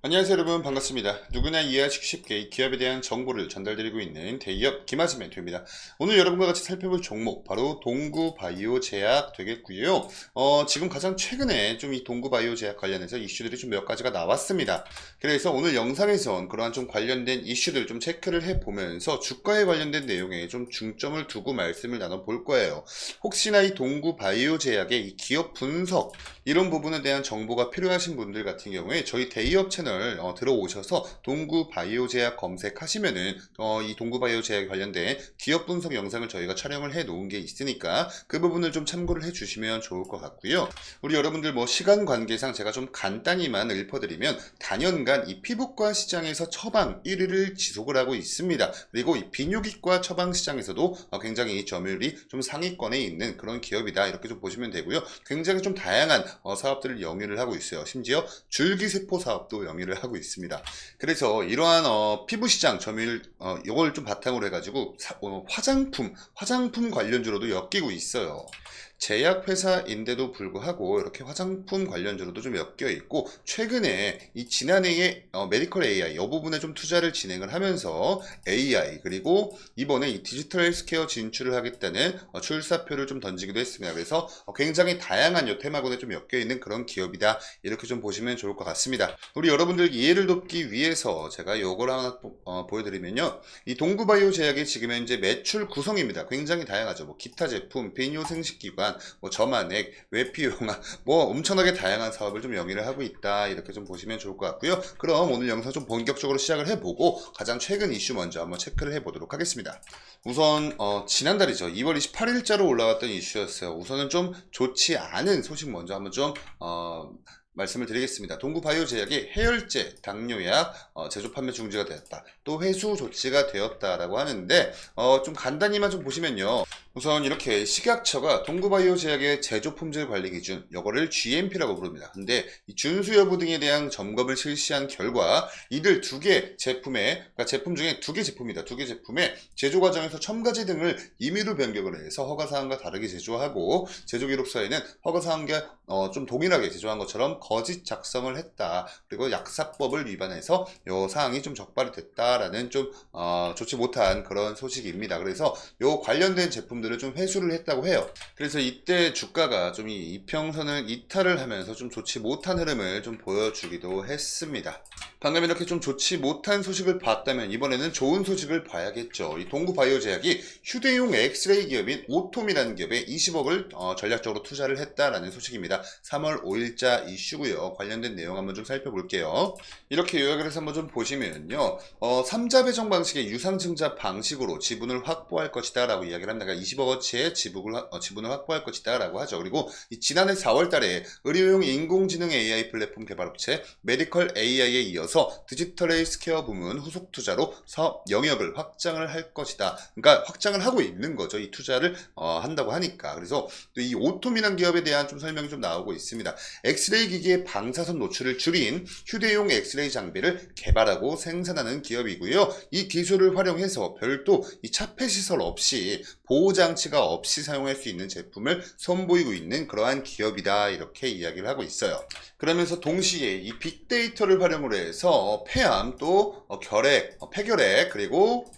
안녕하세요 여러분, 반갑습니다. 누구나 이해하시기 쉽게 이 기업에 대한 정보를 전달드리고 있는 대기업 김아지 멘토입니다. 오늘 여러분과 같이 살펴볼 종목 바로 동구바이오제약 되겠고요. 지금 가장 최근에 좀 이 동구바이오제약 관련해서 이슈들이 좀 몇 가지가 나왔습니다. 그래서 오늘 영상에선 그러한 좀 관련된 이슈들 좀 체크를 해보면서 주가에 관련된 내용에 좀 중점을 두고 말씀을 나눠볼 거예요. 혹시나 이 동구바이오제약의 이 기업 분석 이런 부분에 대한 정보가 필요하신 분들 같은 경우에 저희 대기업 채널 들어오셔서 동구바이오제약 검색하시면은 이 동구바이오제약 관련된 기업 분석 영상을 저희가 촬영을 해 놓은 게 있으니까 그 부분을 좀 참고를 해 주시면 좋을 것 같고요. 우리 여러분들 뭐 시간 관계상 제가 좀 간단히만 읊어드리면 단연간 이 피부과 시장에서 처방 1위를 지속을 하고 있습니다. 그리고 이 비뇨기과 처방 시장에서도 굉장히 이 점유율이 좀 상위권에 있는 그런 기업이다, 이렇게 좀 보시면 되고요. 굉장히 좀 다양한 사업들을 영위를 하고 있어요. 심지어 줄기세포 사업도 영위를 하고 있습니다. 그래서 이러한 피부시장 점유율 이걸 좀 바탕으로 해가지고 화장품 관련주로도 엮이고 있어요. 제약회사인데도 불구하고 이렇게 화장품 관련주로도 좀 엮여 있고, 최근에 이 지난해에 메디컬 AI 이 부분에 좀 투자를 진행을 하면서 AI 그리고 이번에 이 디지털 헬스케어 진출을 하겠다는 출사표를 좀 던지기도 했습니다. 그래서 굉장히 다양한 요 테마군에 좀 엮여 있는 그런 기업이다, 이렇게 좀 보시면 좋을 것 같습니다. 우리 여러분들 이해를 돕기 위해서 제가 요걸 하나 보여드리면요, 이 동구바이오 제약의 지금 현재 매출 구성입니다. 굉장히 다양하죠. 뭐 기타 제품, 비뇨 생식기관, 뭐 저만액, 외피용화, 뭐 엄청나게 다양한 사업을 좀 영위를 하고 있다, 이렇게 좀 보시면 좋을 것 같고요. 그럼 오늘 영상 좀 본격적으로 시작을 해보고 가장 최근 이슈 먼저 한번 체크를 해보도록 하겠습니다. 우선 지난달이죠. 2월 28일자로 올라왔던 이슈였어요. 우선은 좀 좋지 않은 소식 먼저 한번 좀 말씀을 드리겠습니다. 동구바이오제약이 해열제, 당뇨약 제조 판매 중지가 되었다, 또 회수 조치가 되었다라고 하는데 좀 간단히만 좀 보시면요, 우선 이렇게 식약처가 동구바이오제약의 제조 품질 관리 기준, 이거를 GMP라고 부릅니다. 근데 이 준수 여부 등에 대한 점검을 실시한 결과 이들 두 개 제품에, 그러니까 제품 중에 두 개 제품이다. 두 개 제품의 제조 과정에서 첨가제 등을 임의로 변경을 해서 허가사항과 다르게 제조하고, 제조 기록서에는 허가사항과 좀 동일하게 제조한 것처럼 거짓 작성을 했다. 그리고 약사법을 위반해서 요 사항이 좀 적발이 됐다라는 좀 좋지 못한 그런 소식입니다. 그래서 요 관련된 제품들을 좀 회수를 했다고 해요. 그래서 이때 주가가 좀 이 이평선을 이탈을 하면서 좀 좋지 못한 흐름을 좀 보여주기도 했습니다. 방금 이렇게 좀 좋지 못한 소식을 봤다면 이번에는 좋은 소식을 봐야겠죠. 이 동구바이오제약이 휴대용 엑스레이 기업인 오톰이라는 기업에 20억을 전략적으로 투자를 했다라는 소식입니다. 3월 5일자 이슈고요. 관련된 내용 한번 좀 살펴볼게요. 이렇게 요약을 해서 한번 좀 보시면요, 3자 배정 방식의 유상증자 방식으로 지분을 확보할 것이다 라고 이야기를 합니다. 그러니까 20억어치의 지분을 확보할 것이다 라고 하죠. 그리고 지난해 4월 달에 의료용 인공지능 AI 플랫폼 개발업체 메디컬 AI에 이어서 디지털 헬스케어 부문 후속 투자로 사업 영역을 확장을 할 것이다. 그러니까 확장을 하고 있는 거죠. 이 투자를 한다고 하니까. 그래서 또 이 오톰이라는 기업에 대한 좀 설명이 좀 나오고 있습니다. 엑스레이 기기의 방사선 노출을 줄인 휴대용 엑스레이 장비를 개발하고 생산하는 기업이고요. 이 기술을 활용해서 별도 이 차폐 시설 없이, 보호 장치가 없이 사용할 수 있는 제품을 선보이고 있는 그러한 기업이다, 이렇게 이야기를 하고 있어요. 그러면서 동시에 이 빅데이터를 활용을 해서 폐암, 또 결핵, 폐결핵, 그리고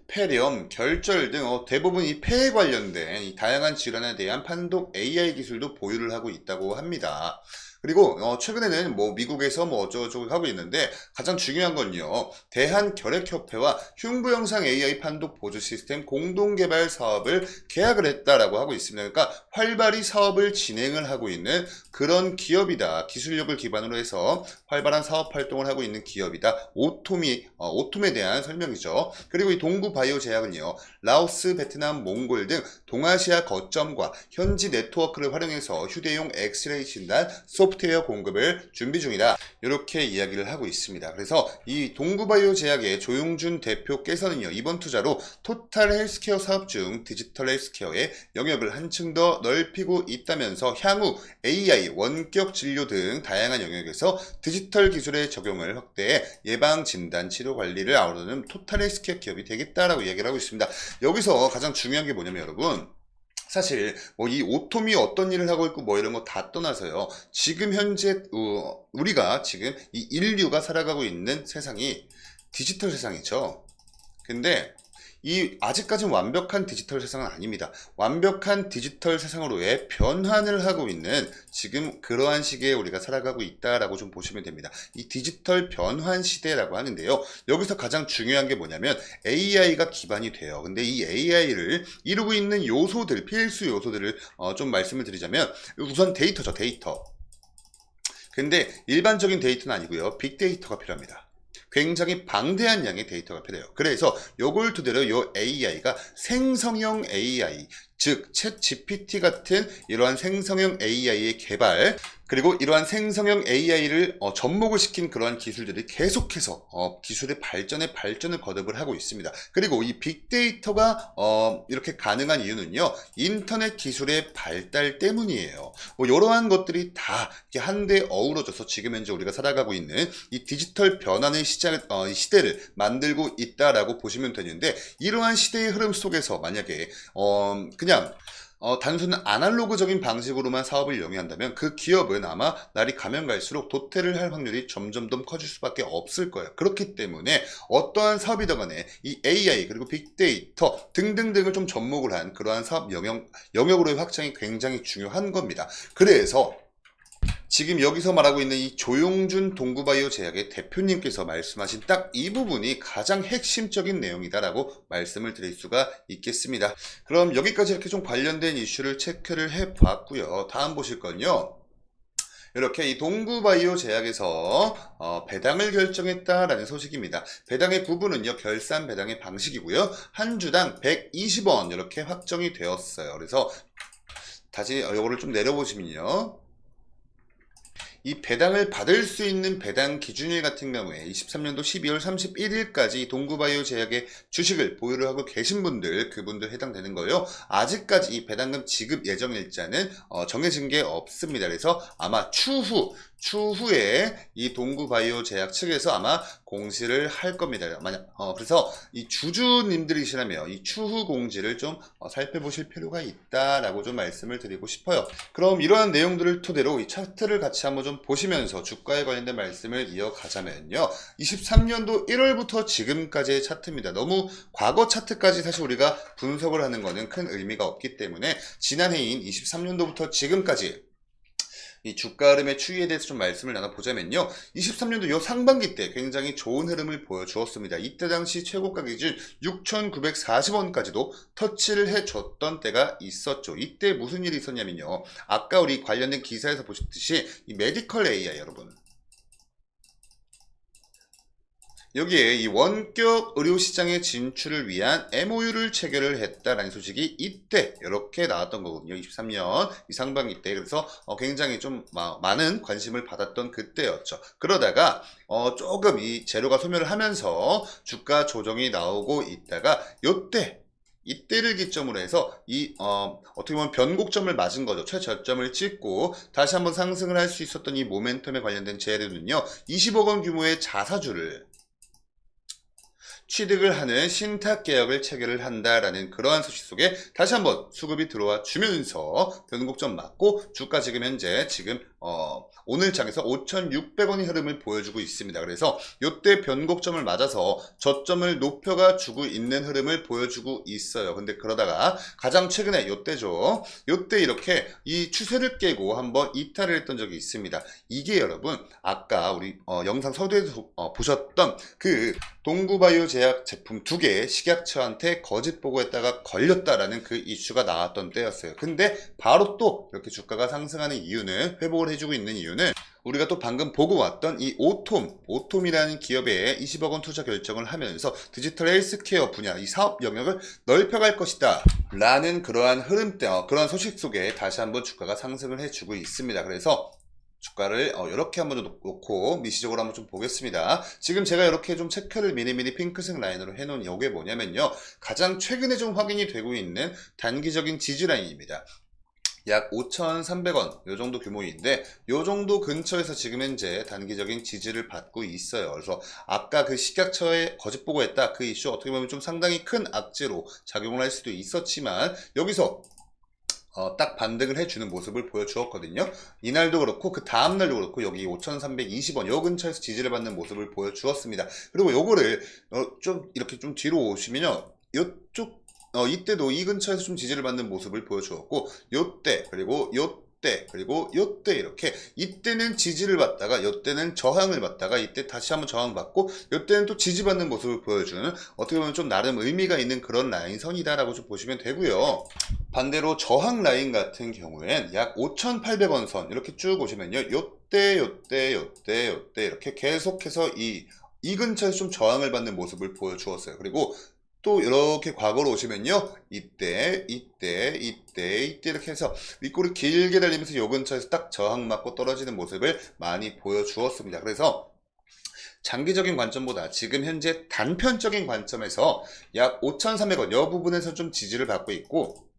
폐렴, 결절 등 대부분 이 폐에 관련된 이 다양한 질환에 대한 판독 AI 기술도 보유를 하고 있다고 합니다. 그리고 최근에는 뭐 미국에서 뭐 어쩌고저쩌고 하고 있는데, 가장 중요한 건요, 대한결핵협회와 흉부영상 AI 판독 보조 시스템 공동개발 사업을 계약을 했다라고 하고 있습니다. 그러니까 활발히 사업을 진행을 하고 있는 그런 기업이다. 기술력을 기반으로 해서 활발한 사업 활동을 하고 있는 기업이다. 오톰에 대한 설명이죠. 그리고 이 동구바이오제약은요, 라오스, 베트남, 몽골 등 동아시아 거점과 현지 네트워크를 활용해서 휴대용 엑스레이 진단 소프트웨어 공급을 준비 중이다, 이렇게 이야기를 하고 있습니다. 그래서 이 동구바이오 제약의 조용준 대표께서는요, 이번 투자로 토탈 헬스케어 사업 중 디지털 헬스케어의 영역을 한층 더 넓히고 있다면서 향후 AI, 원격 진료 등 다양한 영역에서 디지털 기술의 적용을 확대해 예방, 진단, 치료 관리를 아우르는 토탈 헬스케어 기업이 되겠다라고 이야기를 하고 있습니다. 여기서 가장 중요한 게 뭐냐면 여러분, 사실 뭐 이 오톰이 어떤 일을 하고 있고 뭐 이런 거 다 떠나서요. 지금 현재 우리가 지금 이 인류가 살아가고 있는 세상이 디지털 세상이죠. 근데 이 아직까지는 완벽한 디지털 세상은 아닙니다. 완벽한 디지털 세상으로의 변환을 하고 있는 지금 그러한 시기에 우리가 살아가고 있다라고 좀 보시면 됩니다. 이 디지털 변환 시대라고 하는데요. 여기서 가장 중요한 게 뭐냐면 AI가 기반이 돼요. 근데 이 AI를 이루고 있는 요소들, 필수 요소들을 좀 말씀을 드리자면 우선 데이터죠, 데이터. 근데 일반적인 데이터는 아니고요. 빅데이터가 필요합니다. 굉장히 방대한 양의 데이터가 필요해요. 그래서 요걸 토대로 요 AI가 생성형 AI, 즉 챗 GPT 같은 이러한 생성형 AI의 개발, 그리고 이러한 생성형 AI를 접목을 시킨 그러한 기술들이 계속해서 기술의 발전을 거듭을 하고 있습니다. 그리고 이 빅데이터가 이렇게 가능한 이유는요, 인터넷 기술의 발달 때문이에요. 뭐 이러한 것들이 다 한데 어우러져서 지금 현재 우리가 살아가고 있는 이 디지털 변환의 시대를 만들고 있다라고 보시면 되는데, 이러한 시대의 흐름 속에서 만약에 그냥 단순한 아날로그적인 방식으로만 사업을 영위한다면 그 기업은 아마 날이 가면 갈수록 도태를 할 확률이 점점 더 커질 수밖에 없을 거예요. 그렇기 때문에 어떠한 사업이든 간에 이 AI 그리고 빅데이터 등등등을 좀 접목을 한 그러한 사업 영역으로의 확장이 굉장히 중요한 겁니다. 그래서 지금 여기서 말하고 있는 이 조용준 동구바이오 제약의 대표님께서 말씀하신 딱 이 부분이 가장 핵심적인 내용이다라고 말씀을 드릴 수가 있겠습니다. 그럼 여기까지 이렇게 좀 관련된 이슈를 체크를 해 봤고요. 다음 보실 건요. 이렇게 이 동구바이오 제약에서 배당을 결정했다라는 소식입니다. 배당의 부분은요, 결산 배당의 방식이고요. 한 주당 120원 이렇게 확정이 되었어요. 그래서 다시 이거를 좀 내려보시면요. 이 배당을 받을 수 있는 배당 기준일 같은 경우에 23년도 12월 31일까지 동구바이오 제약의 주식을 보유를 하고 계신 분들, 그분들 해당되는 거예요. 아직까지 이 배당금 지급 예정 일자는 정해진 게 없습니다. 그래서 아마 추후에 이 동구바이오 제약 측에서 아마 공시를 할 겁니다. 그래서 이 주주님들이시라면 이 추후 공지를 좀 살펴보실 필요가 있다라고 좀 말씀을 드리고 싶어요. 그럼 이러한 내용들을 토대로 이 차트를 같이 한번 좀 보시면서 주가에 관련된 말씀을 이어가자면요. 23년도 1월부터 지금까지의 차트입니다. 너무 과거 차트까지 사실 우리가 분석을 하는 거는 큰 의미가 없기 때문에 지난해인 23년도부터 지금까지 이 주가 흐름의 추이에 대해서 좀 말씀을 나눠보자면요. 23년도 요 상반기 때 굉장히 좋은 흐름을 보여주었습니다. 이때 당시 최고가 기준 6,940원까지도 터치를 해줬던 때가 있었죠. 이때 무슨 일이 있었냐면요. 아까 우리 관련된 기사에서 보셨듯이 이 메디컬 AI 여러분. 여기에 이 원격 의료시장의 진출을 위한 MOU를 체결을 했다라는 소식이 이때 이렇게 나왔던 거거든요. 23년 이 상반기 때. 그래서 굉장히 좀 많은 관심을 받았던 그때였죠. 그러다가 조금 이 재료가 소멸을 하면서 주가 조정이 나오고 있다가 이때를 기점으로 해서 어떻게 보면 변곡점을 맞은 거죠. 최저점을 찍고 다시 한번 상승을 할 수 있었던 이 모멘텀에 관련된 재료는요. 20억 원 규모의 자사주를 취득을 하는 신탁 계약을 체결을 한다라는 그러한 소식 속에 다시 한번 수급이 들어와 주면서 변곡점 맞고 주가 지금 현재 오늘 장에서 5,600원의 흐름을 보여주고 있습니다. 그래서 이때 변곡점을 맞아서 저점을 높여가 주고 있는 흐름을 보여주고 있어요. 근데 그러다가 가장 최근에 이때죠. 이때 이렇게 이 추세를 깨고 한번 이탈을 했던 적이 있습니다. 이게 여러분 아까 우리 영상 서두에서 보셨던 그 동구바이오 제약 제품 2개 식약처한테 거짓 보고했다가 걸렸다라는 그 이슈가 나왔던 때였어요. 근데 바로 또 이렇게 주가가 상승하는 이유는, 회복을 해주고 있는 이유는 우리가 또 방금 보고 왔던 이 오톰이라는 기업에 20억 원 투자 결정을 하면서 디지털 헬스케어 분야 이 사업 영역을 넓혀갈 것이다 라는 그러한 흐름 때 그러한 소식 속에 다시 한번 주가가 상승을 해주고 있습니다. 그래서 주가를 이렇게 한번 놓고 미시적으로 한번 좀 보겠습니다. 지금 제가 이렇게 좀 체크를 미리미리 핑크색 라인으로 해놓은 이게 뭐냐면요. 가장 최근에 좀 확인이 되고 있는 단기적인 지지 라인입니다. 약 5,300원 요 정도 규모인데 요 정도 근처에서 지금 현재 단기적인 지지를 받고 있어요. 그래서 아까 그 식약처에 거짓 보고했다 그 이슈 어떻게 보면 좀 상당히 큰 악재로 작용을 할 수도 있었지만 여기서 딱 반등을 해주는 모습을 보여주었거든요. 이날도 그렇고 그 다음날도 그렇고 여기 5,320원 요 근처에서 지지를 받는 모습을 보여주었습니다. 그리고 요거를 좀 이렇게 좀 뒤로 오시면요. 요쪽 이때도 이 근처에서 좀 지지를 받는 모습을 보여주었고 요때 그리고 요때 그리고 요때 이렇게 이때는 지지를 받다가 요때는 저항을 받다가 이때 다시 한번 저항받고 요때는 또 지지받는 모습을 보여주는 어떻게 보면 좀 나름 의미가 있는 그런 라인선이다라고 좀 보시면 되고요. 반대로 저항 라인 같은 경우엔 약 5,800원 선 이렇게 쭉 오시면요. 요때 이렇게 계속해서 이 근처에서 좀 저항을 받는 모습을 보여주었어요. 그리고 또 이렇게 과거로 오시면요. 이때 이렇게 해서 윗골이 길게 달리면서 요 근처에서 딱 저항 맞고 떨어지는 모습을 많이 보여주었습니다. 그래서 장기적인 관점보다 지금 현재 단편적인 관점에서 약 5,300원 여 부분에서 좀 지지를 받고 있고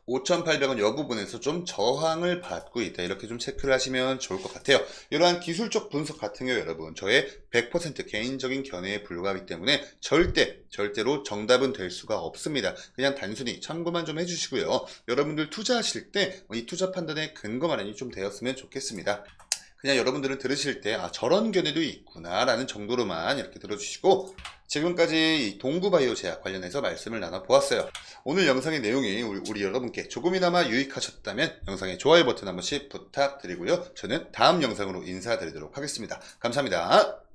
5,800원 여 부분에서 좀 저항을 받고 있다. 이렇게 좀 체크를 하시면 좋을 것 같아요. 이러한 기술적 분석 같은 경우 여러분 저의 100% 개인적인 견해에 불과하기 때문에 절대로 정답은 될 수가 없습니다. 그냥 단순히 참고만 좀 해주시고요. 여러분들 투자하실 때 이 투자 판단의 근거 마련이 좀 되었으면 좋겠습니다. 그냥 여러분들은 들으실 때 저런 견해도 있구나 라는 정도로만 이렇게 들어주시고 지금까지 동구바이오 제약 관련해서 말씀을 나눠보았어요. 오늘 영상의 내용이 우리 여러분께 조금이나마 유익하셨다면 영상의 좋아요 버튼 한 번씩 부탁드리고요. 저는 다음 영상으로 인사드리도록 하겠습니다. 감사합니다.